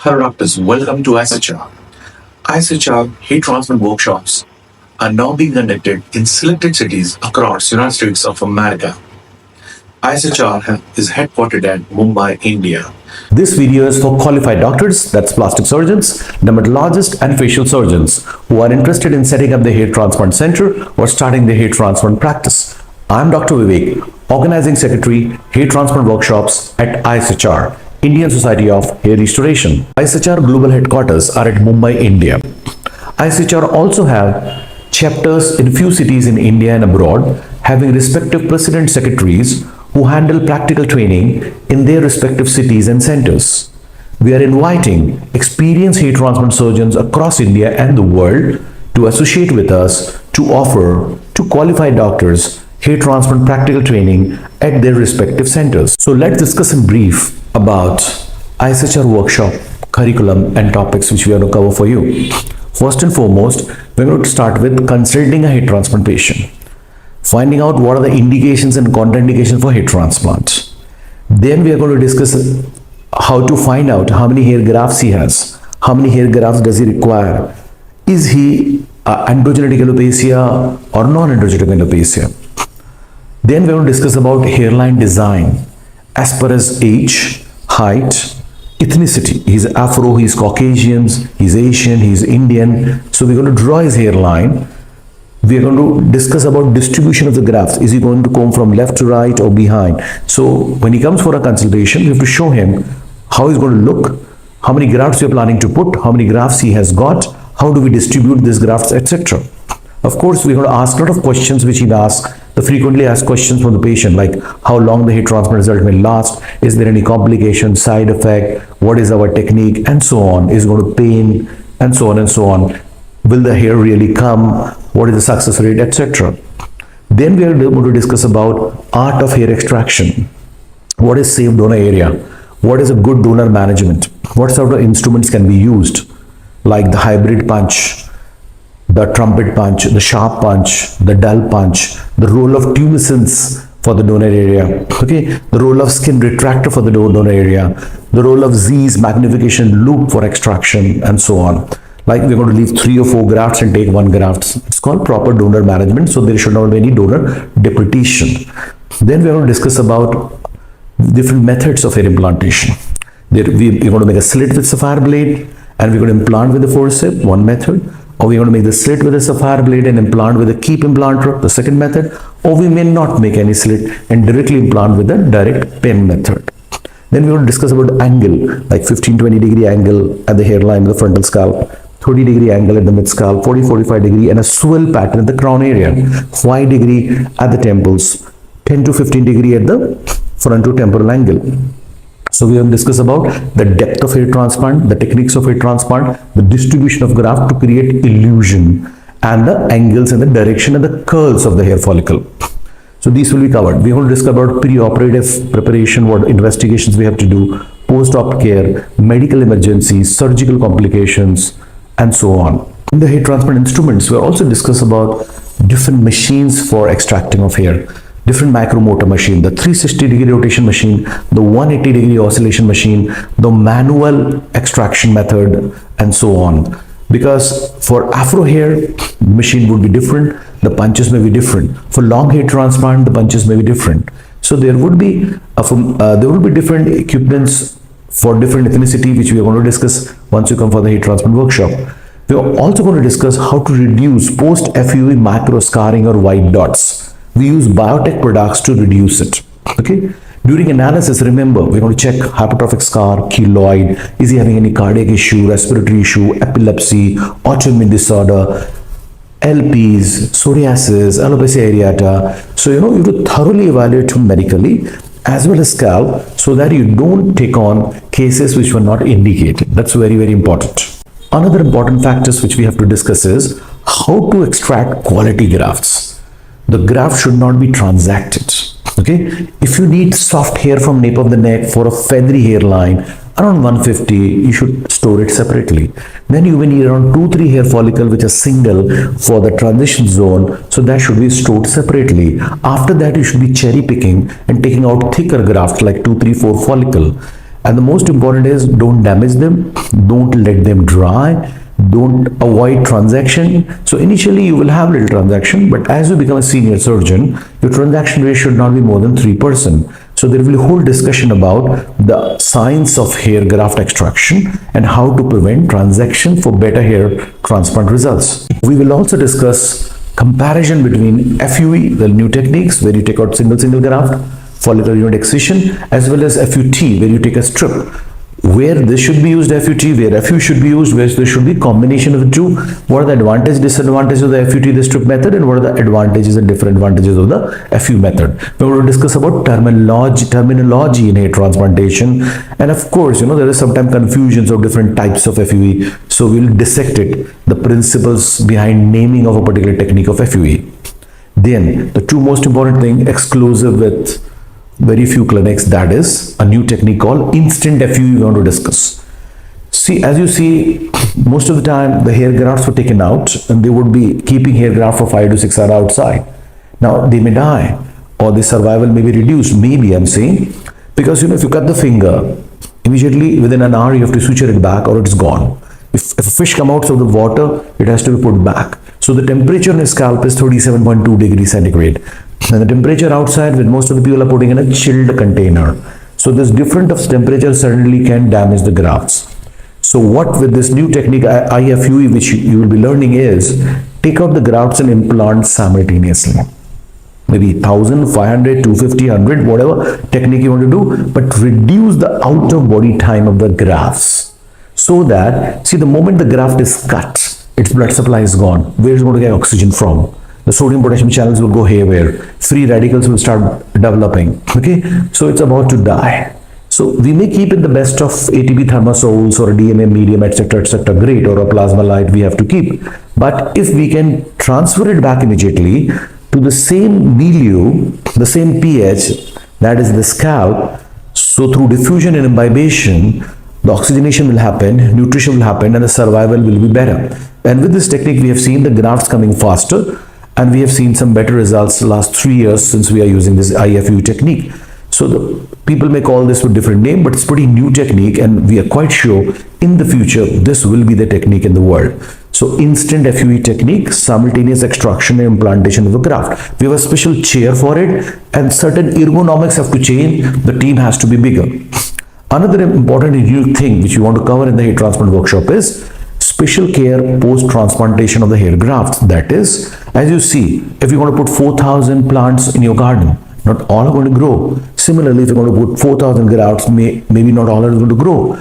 Hello doctors, welcome to ISHR. ISHR hair transplant workshops are now being conducted in selected cities across United States of America. ISHR is headquartered at Mumbai, India. This video is for qualified doctors, that's plastic surgeons, dermatologists and facial surgeons who are interested in setting up the hair transplant center or starting the hair transplant practice. I'm Dr. Vivek, Organizing Secretary, Hair Transplant Workshops at ISHR, Indian Society of Hair Restoration. ISHR global headquarters are at Mumbai, India. ISHR also have chapters in few cities in India and abroad, having respective president secretaries who handle practical training in their respective cities and centers. We are inviting experienced hair transplant surgeons across India and the world to associate with us to offer to qualified doctors hair transplant practical training at their respective centers. So let's discuss in brief about ISHR workshop, curriculum and topics which we are going to cover for you. First and foremost, we're going to start with consulting a hair transplant patient, finding out what are the indications and contraindications for hair transplant. Then we are going to discuss how to find out how many hair grafts he has, how many hair grafts does he require, is he androgenetic alopecia or non-androgenetic alopecia. Then we are going to discuss about hairline design as per his age, height, ethnicity. He's Afro, he's Caucasian, he's Asian, he's Indian. So we're going to draw his hairline. We are going to discuss about distribution of the grafts. Is he going to comb from left to right or behind? So when he comes for a consultation, we have to show him how he's going to look, how many grafts we are planning to put, how many grafts he has got, how do we distribute these grafts, etc. Of course, we're going to ask a lot of questions which he'll ask, the frequently asked questions from the patient, like how long the hair transplant result may last, is there any complication, side effect, what is our technique, and so on. Is it going to pain, and so on and so on. Will the hair really come? What is the success rate, etc. Then we are going to discuss about art of hair extraction. What is safe donor area? What is a good donor management? What sort of instruments can be used, like the hybrid punch, the trumpet punch, the sharp punch, the dull punch, the role of tumescence for the donor area, okay, the role of skin retractor for the donor area, the role of Z's magnification loop for extraction, and so on. Like we're going to leave 3 or 4 grafts and take 1 graft. It's called proper donor management, so there should not be any donor deprecation. Then we're going to discuss about different methods of hair implantation. We're going to make a slit with sapphire blade and we're going to implant with the forceps, one method. Or we're going to make the slit with a sapphire blade and implant with a keep implanter, the second method. Or we may not make any slit and directly implant with the direct pen method. Then we're going to discuss about angle, like 15-20 degree angle at the hairline, the frontal scalp, 30 degree angle at the mid scalp, 40-45 degree, and a swirl pattern at the crown area, 5 degree at the temples, 10 to 15 degree at the frontotemporal angle. So we will discuss about the depth of hair transplant, the techniques of hair transplant, the distribution of graft to create illusion, and the angles and the direction and the curls of the hair follicle. So these will be covered. We will discuss about pre-operative preparation, what investigations we have to do, post-op care, medical emergencies, surgical complications, and so on. In the hair transplant instruments, we will also discuss about different machines for extracting of hair. Different micromotor machine, the 360 degree rotation machine, the 180 degree oscillation machine, the manual extraction method, and so on. Because for Afro hair, machine would be different, the punches may be different. For long hair transplant, the punches may be different. So there would be different equipments for different ethnicity, which we are going to discuss once you come for the hair transplant workshop. We are also going to discuss how to reduce post-FUE micro scarring or white dots. We use biotech products to reduce it. Okay. During analysis, remember, we're going to check hypertrophic scar, keloid, is he having any cardiac issue, respiratory issue, epilepsy, autoimmune disorder, LPs, psoriasis, alopecia areata. So, you have to thoroughly evaluate him medically as well as scalp so that you don't take on cases which were not indicated. That's very, very important. Another important factors which we have to discuss is how to extract quality grafts. The graft should not be transacted. Okay, if you need soft hair from nape of the neck for a feathery hairline around 150, you should store it separately. Then you will need around 2-3 hair follicle which are single for the transition zone, so that should be stored separately. After that, you should be cherry picking and taking out thicker grafts like 2, 3, 4 follicle. And the most important is don't damage them, don't let them dry, don't avoid transaction. So initially you will have little transaction, but as you become a senior surgeon, your transaction rate should not be more than 3%. So there will be a whole discussion about the science of hair graft extraction and how to prevent transaction for better hair transplant results. We will also discuss comparison between FUE, the new techniques where you take out single graft, follicular unit excision, as well as FUT, where you take a strip. Where this should be used FUT, where FU should be used, where there should be combination of the two. What are the advantages, disadvantages of the FUT, the strip method, and what are the advantages and disadvantages of the FU method. We're going to discuss about terminology in hair transplantation, and of course, there is sometimes confusions of different types of FUE. So we'll dissect it, the principles behind naming of a particular technique of FUE. Then the two most important thing, exclusive with very few clinics, that is a new technique called instant FUE we want to discuss. See, as you see, most of the time the hair grafts were taken out and they would be keeping hair graft for 5 to 6 hours outside. Now they may die or the survival may be reduced, maybe I'm saying, because if you cut the finger, immediately within an hour you have to suture it back or it's gone. If a fish comes out of the water, it has to be put back. So the temperature in the scalp is 37.2 degrees centigrade. And the temperature outside, with most of the people are putting in a chilled container. So this difference of temperature certainly can damage the grafts. So what with this new technique IFUE, which you will be learning, is take out the grafts and implant simultaneously. Maybe 1000, 500, 250, 100, whatever technique you want to do, but reduce the out of body time of the grafts. So that, see, the moment the graft is cut, its blood supply is gone. Where is it going to get oxygen from? The sodium potassium channels will go haywire. Free radicals will start developing. Okay, so it's about to die. So we may keep in the best of ATP thermosols or a DMA medium, etc., great, or a plasma light we have to keep. But if we can transfer it back immediately to the same milieu, the same pH, that is the scalp, so through diffusion and imbibition, the oxygenation will happen, nutrition will happen, and the survival will be better. And with this technique, we have seen the grafts coming faster, and we have seen some better results last 3 years since we are using this IFU technique. So the people may call this with different name, but it's pretty new technique, and we are quite sure in the future this will be the technique in the world. So instant FUE technique, simultaneous extraction and implantation of a graft. We have a special chair for it, and certain ergonomics have to change. The team has to be bigger. Another important and unique thing which we want to cover in the hair transplant workshop is special care post-transplantation of the hair grafts. That is, as you see, if you want to put 4,000 plants in your garden, not all are going to grow. Similarly, if you're going to put 4,000 grafts, maybe not all are going to grow.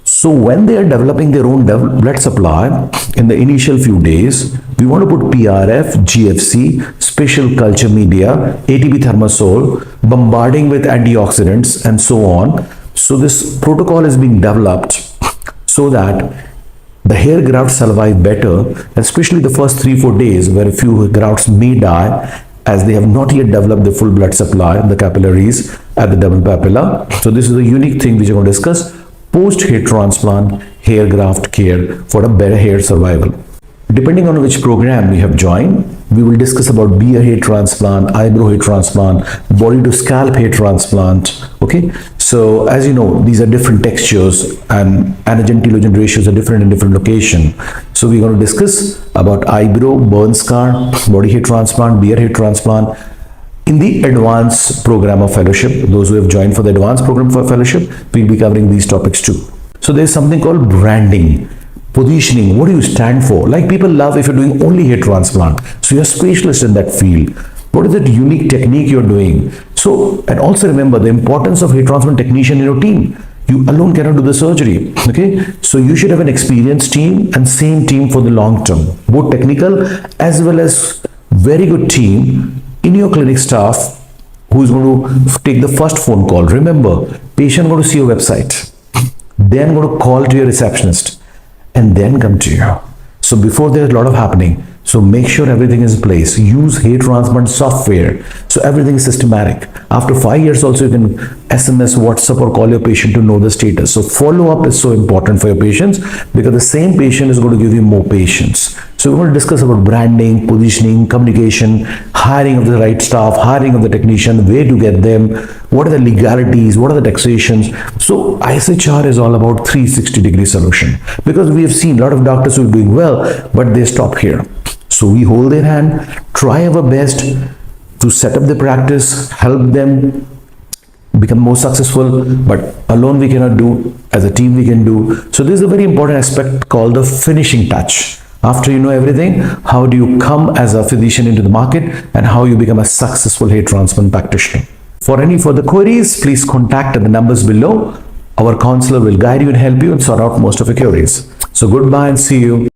So when they are developing their own blood supply in the initial few days, we want to put PRF, GFC, special culture media, ATP thermosol, bombarding with antioxidants, and so on. So this protocol is being developed so that the hair grafts survive better, especially the first 3-4 days where a few grafts may die as they have not yet developed the full blood supply in the capillaries at the double papilla. So this is a unique thing which we're going to discuss, post hair transplant hair graft care for a better hair survival. Depending on which program we have joined, we will discuss about beard hair transplant, eyebrow hair transplant, body to scalp hair transplant. Okay, so as you know, these are different textures and anagen-telogen ratios are different in different location. So we're going to discuss about eyebrow, burn scar, body hair transplant, beard hair transplant in the advanced program of fellowship. Those who have joined for the advanced program for fellowship, we'll be covering these topics too. So there's something called branding. Positioning, what do you stand for? Like people love if you're doing only hair transplant. So you're a specialist in that field. What is that unique technique you're doing? So, and also remember the importance of hair transplant technician in your team. You alone cannot do the surgery. Okay. So you should have an experienced team and same team for the long term. Both technical as well as very good team in your clinic staff who is going to take the first phone call. Remember, patient going to see your website. Then going to call to your receptionist. And then come to you. So before there's a lot of happening, So make sure everything is in place. Use hair transplant software so everything is systematic. After 5 years also you can SMS, WhatsApp or call your patient to know the status. So follow up is so important for your patients because the same patient is going to give you more patients. So we're going to discuss about branding, positioning, communication, hiring of the right staff, hiring of the technician, where to get them, what are the legalities, what are the taxations. So ISHR is all about 360-degree solution because we have seen a lot of doctors who are doing well, but they stop here. So we hold their hand, try our best to set up the practice, help them become more successful, but alone we cannot do, as a team we can do. So this is a very important aspect called the finishing touch. After you know everything, how do you come as a physician into the market and how you become a successful hair transplant practitioner. For any further queries, please contact the numbers below. Our counselor will guide you and help you and sort out most of your queries. So goodbye and see you.